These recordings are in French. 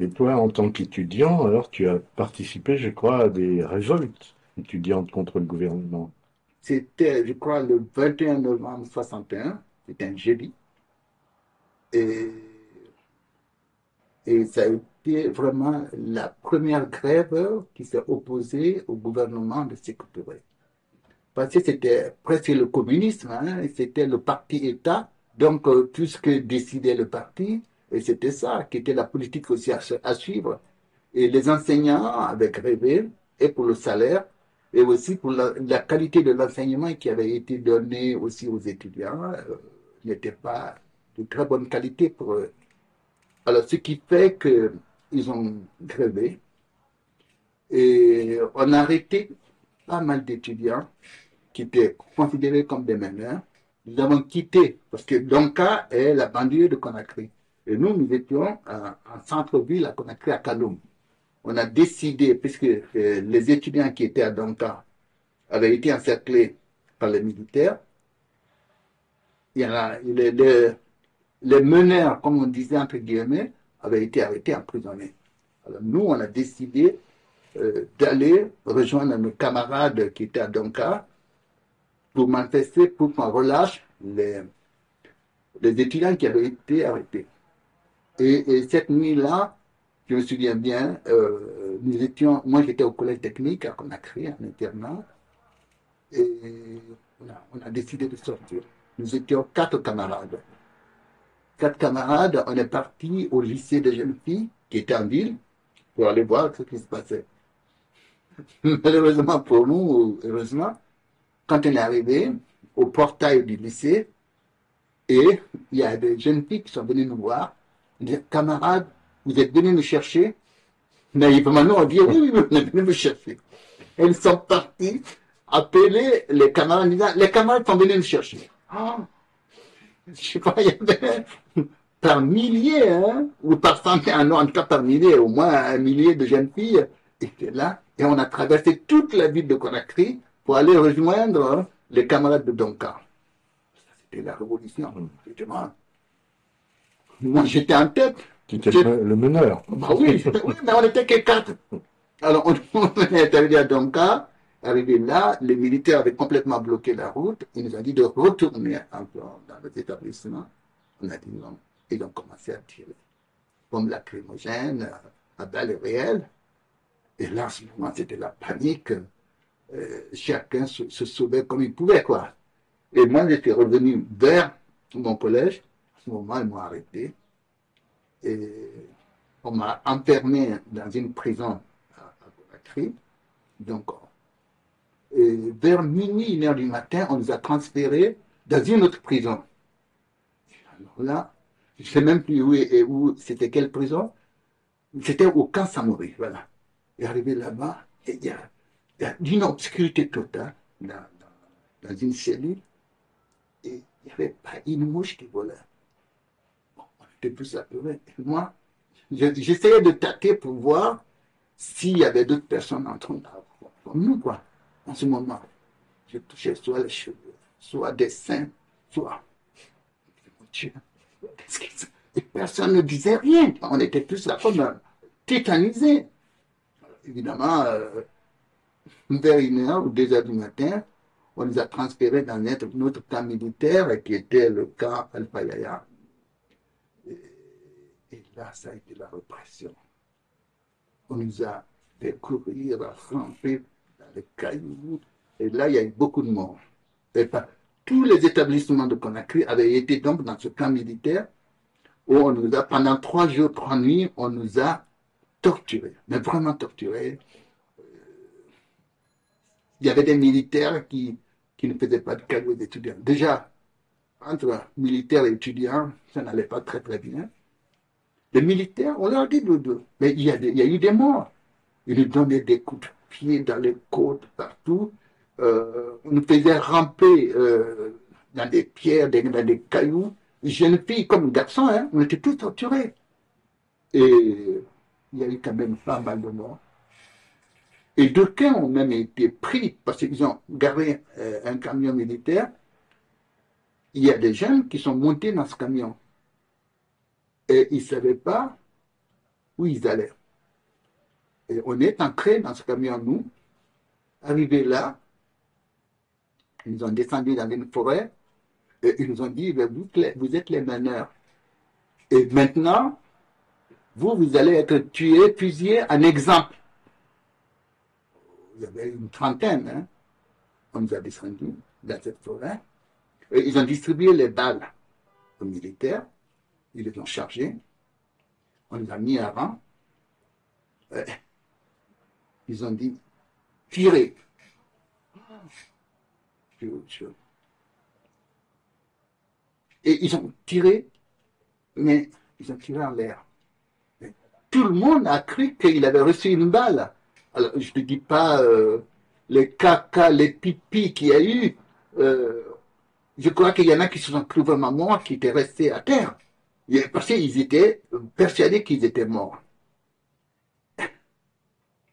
Et toi, en tant qu'étudiant, alors tu as participé, je crois, à des révoltes étudiantes contre le gouvernement. C'était, je crois, le 21 novembre 61. C'était un jeudi. Et, et ça a été vraiment la première grève qui s'est opposée au gouvernement de Sékou Touré. Parce que c'était presque le communisme, hein, c'était le parti-État. Donc, tout ce que décidait le parti, et c'était ça qui était la politique aussi à suivre. Et les enseignants avaient grévé, et pour le salaire, et aussi pour la qualité de l'enseignement qui avait été donné aussi aux étudiants, n'était pas de très bonne qualité pour eux. Alors, ce qui fait qu'ils ont grévé, et on a arrêté pas mal d'étudiants qui étaient considérés comme des meneurs. Nous avons quitté, parce que Donka est la banlieue de Conakry. Et nous étions en centre-ville à Conakry, à Kaloum. On a décidé, puisque les étudiants qui étaient à Donka avaient été encerclés par les militaires, il y a, les meneurs, comme on disait entre guillemets, avaient été arrêtés, emprisonnés. Alors nous, on a décidé d'aller rejoindre nos camarades qui étaient à Donka pour manifester, pour qu'on relâche les étudiants qui avaient été arrêtés. Et cette nuit-là, je me souviens bien, nous étions, moi j'étais au collège technique à Conakry, en internat, et on a décidé de sortir. Nous étions quatre camarades. Quatre camarades, on est parti au lycée des jeunes filles qui était en ville pour aller voir ce qui se passait. Malheureusement pour nous, heureusement, quand on est arrivé au portail du lycée, et il y a des jeunes filles qui sont venues nous voir, des camarades, vous êtes venus nous chercher. Naïvement, nous, on dit oui, oui, oui, on est venus nous chercher. Elles sont parties appeler les camarades en disant les camarades sont venus nous chercher. Oh, je sais pas, il y avait par milliers, hein, ou par centaines, non, en tout cas par milliers, au moins un millier de jeunes filles étaient là. Et on a traversé toute la ville de Conakry pour aller rejoindre les camarades de Donka. C'était la révolution. Moi, j'étais en tête. Tu étais le meneur. Bah oui, oui, mais on était que quatre. Alors, on est arrivé à Donka. Arrivé là, les militaires avaient complètement bloqué la route. Ils nous ont dit de retourner encore dans les établissements. On a dit non. Ils ont commencé à tirer. Comme lacrymogène, à balles réelles. Et là, en ce moment, c'était la panique. Chacun se sauvait comme il pouvait, quoi. Et moi, j'étais revenu vers mon collège. À ce moment, ils m'ont arrêté. Et on m'a enfermé dans une prison à Conakry. Donc, vers minuit, 1 heure du matin, on nous a transférés dans une autre prison. Alors là, je ne sais même plus où c'était quelle prison. C'était au camp Samori, voilà. Et arrivé là-bas, il y a une obscurité totale dans une cellule. Et il n'y avait pas une mouche qui volait. Bon, on était tous apeurés. Moi, j'essayais de tâter pour voir s'il y avait d'autres personnes en train d'avoir comme nous, quoi, en ce moment. Je touchais soit les cheveux, soit des seins, soit. Mon Dieu, qu'est-ce que c'est? Et personne ne disait rien. On était tous là comme tétanisés. Évidemment, vers 1 heure ou 2 heures du matin, on nous a transférés dans notre camp militaire qui était le camp Al-Fayaya. Et là, ça a été la répression. On nous a fait courir, ramper dans les cailloux. Et là, il y a eu beaucoup de morts. Et tous les établissements de Conakry avaient été donc dans ce camp militaire où on nous a, pendant 3 jours, 3 nuits, on nous a torturés, mais vraiment torturés. Il y avait des militaires qui ne faisaient pas de cadeaux aux étudiants. Déjà, entre militaires et étudiants, ça n'allait pas très très bien. Les militaires, on leur dit de. Mais il y a eu des morts. Ils nous donnaient des coups de pied dans les côtes, partout. On nous faisait ramper dans des pierres, dans des cailloux. Jeunes filles comme garçons, hein, on était tous torturés. Et il y a eu quand même pas mal de morts. Et d'aucuns ont même été pris parce qu'ils ont garé un camion militaire. Il y a des jeunes qui sont montés dans ce camion. Et ils ne savaient pas où ils allaient. Et on est entré dans ce camion, nous, arrivé là, ils nous ont descendu dans une forêt, et ils nous ont dit, vous êtes les meneurs. Et maintenant, vous allez être tués, fusillés en exemple. Il y avait une trentaine, hein. On nous a descendus dans cette forêt. Et ils ont distribué les balles aux militaires. Ils les ont chargées. On les a mis à rang. Ils ont dit, tirez. Et ils ont tiré, mais ils ont tiré en l'air. Tout le monde a cru qu'il avait reçu une balle. Alors, je ne te dis pas les caca, les pipis qu'il y a eu. Je crois qu'il y en a qui se sont cru vraiment morts, qui étaient restés à terre. Parce qu'ils étaient persuadés qu'ils étaient morts.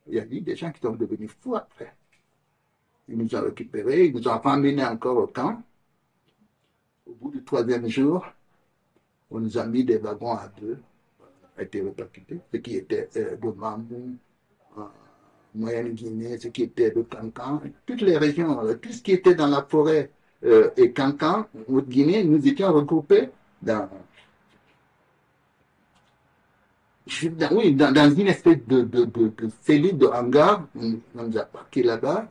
Il y a eu des gens qui sont devenus fous après. Ils nous ont récupérés, ils nous ont ramenés encore au camp. Au bout du troisième jour, on nous a mis des wagons à deux, a été répercutés. Ce qui était de Bambou, Moyenne-Guinée, ce qui était de Cancan, toutes les régions, tout ce qui était dans la forêt et Cancan, Haute-Guinée, nous étions regroupés dans une espèce de cellule de hangar. On nous a parqués là-bas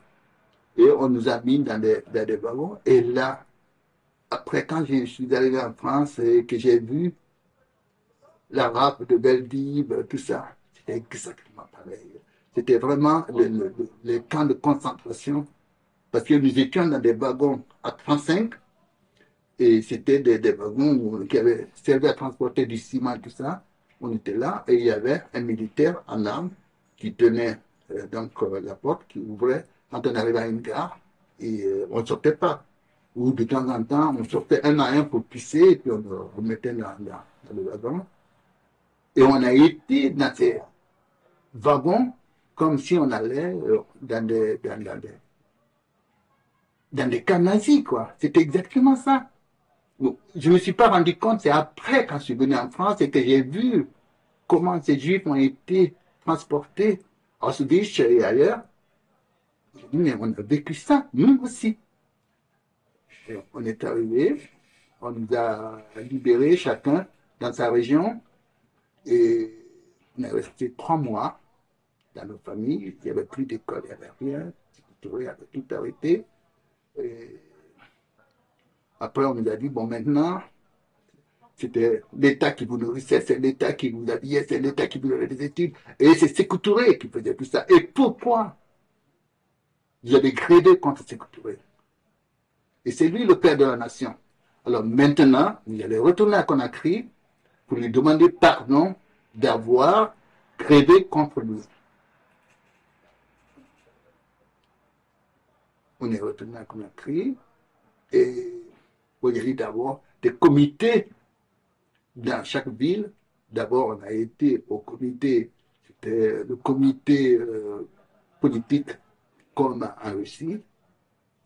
et on nous a mis dans des wagons. Et là, après, quand je suis arrivé en France et que j'ai vu la rap de Beldive, tout ça, c'était exactement pareil. C'était vraiment les camps de concentration, parce que nous étions dans des wagons à 35, et c'était des wagons qui avaient servi à transporter du ciment, tout ça. On était là, et il y avait un militaire en armes qui tenait la porte, qui ouvrait quand on arrivait à une gare, et on ne sortait pas. Ou de temps en temps, on sortait un à un pour pisser, et puis on nous remettait dans le wagon. Et on a été dans ces wagons comme si on allait dans des camps nazis, quoi. C'était exactement ça. Donc, je ne me suis pas rendu compte, c'est après, quand je suis venu en France, et que j'ai vu comment ces juifs ont été transportés à Auschwitz et ailleurs. J'ai dit, mais on a vécu ça, nous aussi. Et on est arrivé, on nous a libérés chacun dans sa région, et on est resté 3 mois dans nos familles. Il n'y avait plus d'école, il n'y avait rien. Il avait tout arrêté. Et après, on nous a dit, bon, maintenant, c'était l'État qui vous nourrissait, c'est l'État qui vous habillait, c'est l'État qui vous donnait des études. Et c'est Sékou Touré qui faisait tout ça. Et pourquoi vous avez grédé contre Sékou Touré? Et c'est lui le père de la nation. Alors maintenant, vous allez retourner à Conakry pour lui demander pardon d'avoir grédé contre lui. On est retourné à Conakry et il y a eu d'abord des comités dans chaque ville. D'abord, on a été au comité, c'était le comité politique comme en Russie.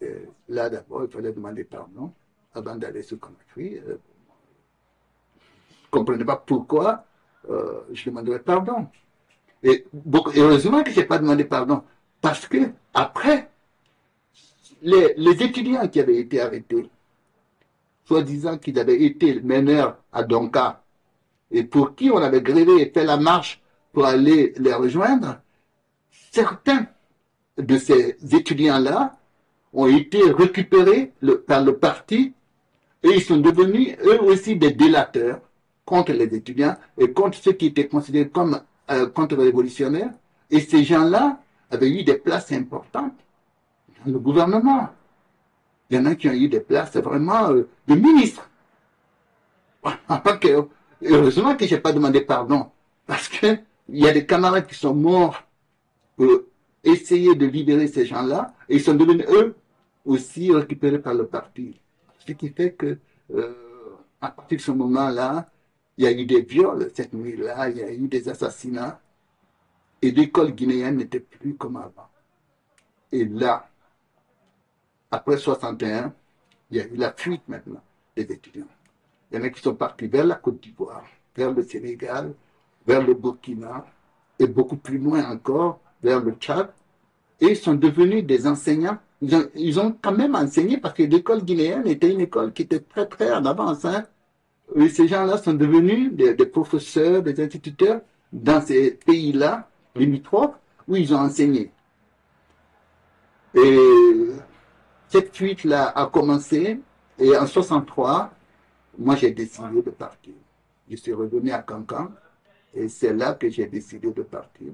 Et là, d'abord, il fallait demander pardon avant d'aller sur Conakry. Je ne comprenais pas pourquoi je demanderais pardon. Et heureusement que je n'ai pas demandé pardon, parce que après, les étudiants qui avaient été arrêtés, soi-disant qu'ils avaient été meneurs à Donka, et pour qui on avait grévé et fait la marche pour aller les rejoindre, certains de ces étudiants-là ont été récupérés par le parti et ils sont devenus eux aussi des délateurs contre les étudiants et contre ceux qui étaient considérés comme contre-révolutionnaires. Et ces gens-là avaient eu des places importantes dans le gouvernement. Il y en a qui ont eu des places vraiment de ministres. Heureusement que je n'ai pas demandé pardon, parce qu'il y a des camarades qui sont morts pour essayer de libérer ces gens-là, et ils sont devenus eux aussi récupérés par le parti. Ce qui fait que, à partir de ce moment-là, il y a eu des viols cette nuit-là, il y a eu des assassinats, et l'école guinéenne n'était plus comme avant. Et là, après 61, il y a eu la fuite maintenant des étudiants. Il y en a qui sont partis vers la Côte d'Ivoire, vers le Sénégal, vers le Burkina et beaucoup plus loin encore, vers le Tchad. Et ils sont devenus des enseignants. Ils ont quand même enseigné parce que l'école guinéenne était une école qui était très, très en avance. Hein. Et ces gens-là sont devenus des professeurs, des instituteurs dans ces pays-là, limitrophes, où ils ont enseigné. Et cette fuite-là a commencé et en 63, moi j'ai décidé de partir. Je suis revenu à Cancan et c'est là que j'ai décidé de partir.